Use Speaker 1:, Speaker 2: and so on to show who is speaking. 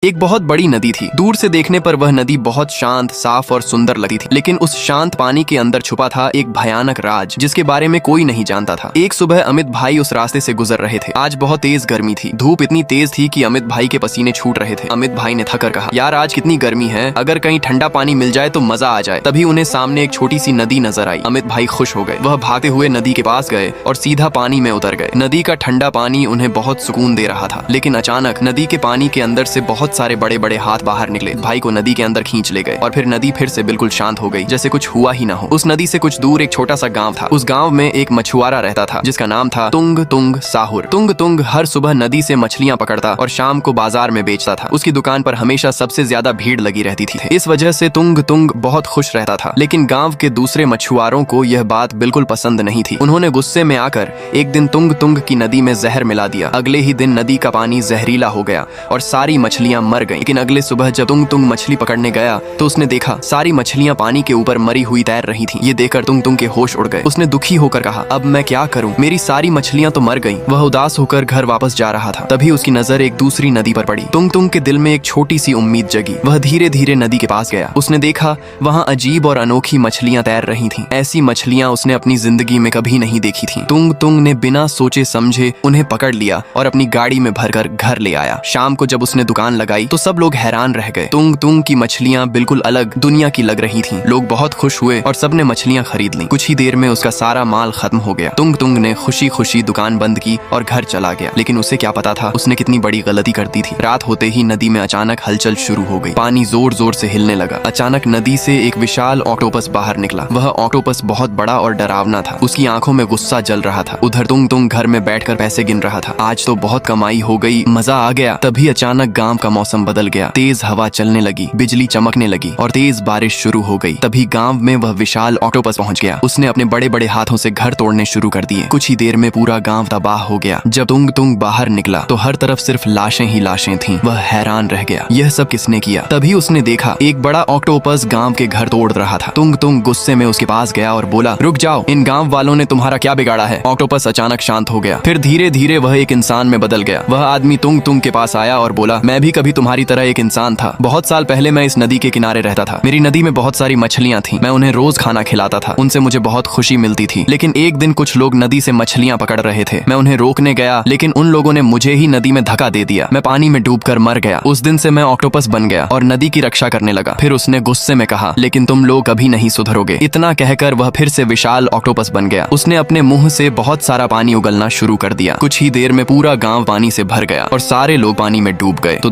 Speaker 1: एक बहुत बड़ी नदी थी। दूर से देखने पर वह नदी बहुत शांत, साफ और सुंदर लगती थी, लेकिन उस शांत पानी के अंदर छुपा था एक भयानक राज जिसके बारे में कोई नहीं जानता था। एक सुबह अमित भाई उस रास्ते से गुजर रहे थे। आज बहुत तेज गर्मी थी। धूप इतनी तेज थी कि अमित भाई के पसीने छूट रहे थे। अमित भाई ने थककर कहा, यार आज कितनी गर्मी है, अगर कहीं ठंडा पानी मिल जाए तो मजा आ जाए। तभी उन्हें सामने एक छोटी सी नदी नजर आई। अमित भाई खुश हो गए। वह भागते हुए नदी के पास गए और सीधा पानी में उतर गए। नदी का ठंडा पानी उन्हें बहुत सुकून दे रहा था, लेकिन अचानक नदी के पानी के अंदर से बहुत सारे बड़े बड़े हाथ बाहर निकले। भाई को नदी के अंदर खींच ले गए और फिर नदी फिर से बिल्कुल शांत हो गई, जैसे कुछ हुआ ही ना हो। उस नदी से कुछ दूर एक छोटा सा गांव था। उस गांव में एक मछुआरा रहता था जिसका नाम था तुंग तुंग साहुर। तुंग तुंग हर सुबह नदी से मछलियां पकड़ता और शाम को बाजार में बेचता था। उसकी दुकान पर हमेशा सबसे ज्यादा भीड़ लगी रहती थी। इस वजह से तुंग तुंग बहुत खुश रहता था, लेकिन गांव के दूसरे मछुआरों को यह बात बिल्कुल पसंद नहीं थी। उन्होंने गुस्से में आकर एक दिन तुंग तुंग की नदी में जहर मिला दिया। अगले ही दिन नदी का पानी जहरीला हो गया और सारी मछलियां मर गईं। लेकिन अगले सुबह जब तुंग तुंग मछली पकड़ने गया तो उसने देखा सारी मछलियां पानी के ऊपर मरी हुई तैर रही थीं। ये देखकर तुंग तुंग के होश उड़ गए। उसने दुखी होकर कहा, अब मैं क्या करूं, मेरी सारी मछलियां तो मर गईं। वह उदास होकर घर वापस जा रहा था। तभी उसकी नजर एक दूसरी नदी पर पड़ी। तुंग तुंग के दिल में एक छोटी सी उम्मीद जगी। वह धीरे धीरे नदी के पास गया। उसने देखा वहाँ अजीब और अनोखी मछलियां तैर रही थीं। ऐसी मछलियां उसने अपनी जिंदगी में कभी नहीं देखी थी। तुंग तुंग ने बिना सोचे समझे उन्हें पकड़ लिया और अपनी गाड़ी में भरकर घर ले आया। शाम को जब उसने दुकान लगाई तो सब लोग हैरान रह गए। तुंग तुंग की मछलियां बिल्कुल अलग दुनिया की लग रही थीं। लोग बहुत खुश हुए और सबने मछलियां खरीद लीं। कुछ ही देर में उसका सारा माल खत्म हो गया। तुंग तुंग ने खुशी खुशी दुकान बंद की और घर चला गया। लेकिन उसे क्या पता था उसने कितनी बड़ी गलती कर दी थी। रात होते ही नदी में अचानक हलचल शुरू हो गई। पानी जोर जोर से हिलने लगा। अचानक नदी से एक विशाल ऑक्टोपस बाहर निकला। वह ऑक्टोपस बहुत बड़ा और डरावना था। उसकी आंखों में गुस्सा जल रहा था। उधर तुंग तुंग घर में बैठकर पैसे गिन रहा था। आज तो बहुत कमाई हो गई, मजा आ गया। तभी अचानक गांव का मौसम बदल गया। तेज हवा चलने लगी, बिजली चमकने लगी और तेज बारिश शुरू हो गई। तभी गांव में वह विशाल ऑक्टोपस पहुंच गया। उसने अपने बड़े बड़े हाथों से घर तोड़ने शुरू कर दिए। कुछ ही देर में पूरा गांव तबाह हो गया। जब तुंग तुंग बाहर निकला तो हर तरफ सिर्फ लाशें ही लाशें थीं। वह हैरान रह गया, यह सब किसने किया। तभी उसने देखा एक बड़ा ऑक्टोपस गांव के घर तोड़ रहा था। तुंग तुंग गुस्से में उसके पास गया और बोला, रुक जाओ, इन गांव वालों ने तुम्हारा क्या बिगाड़ा है। ऑक्टोपस अचानक शांत हो गया। फिर धीरे धीरे वह एक इंसान में बदल गया। वह आदमी तुंग तुंग के पास आया और बोला, मैं भी कभी तुम्हारी तरह एक इंसान था। बहुत साल पहले मैं इस नदी के किनारे रहता था। मेरी नदी में बहुत सारी मछलियां थीं। मैं उन्हें रोज खाना खिलाता था। उनसे मुझे बहुत खुशी मिलती थी। लेकिन एक दिन कुछ लोग नदी से मछलियां पकड़ रहे थे। मैं उन्हें रोकने गया, लेकिन उन लोगों ने मुझे ही नदी में धक्का दे दिया। मैं पानी में डूबकर मर गया। उस दिन से मैं ऑक्टोपस बन गया और नदी की रक्षा करने लगा। फिर उसने गुस्से में कहा, लेकिन तुम लोग कभी नहीं सुधरोगे। इतना कहकर वह फिर से विशाल ऑक्टोपस बन गया। उसने अपने मुंह से बहुत सारा पानी उगलना शुरू कर दिया। कुछ ही देर में पूरा गांव पानी से भर गया और सारे लोग पानी में डूब गए। तो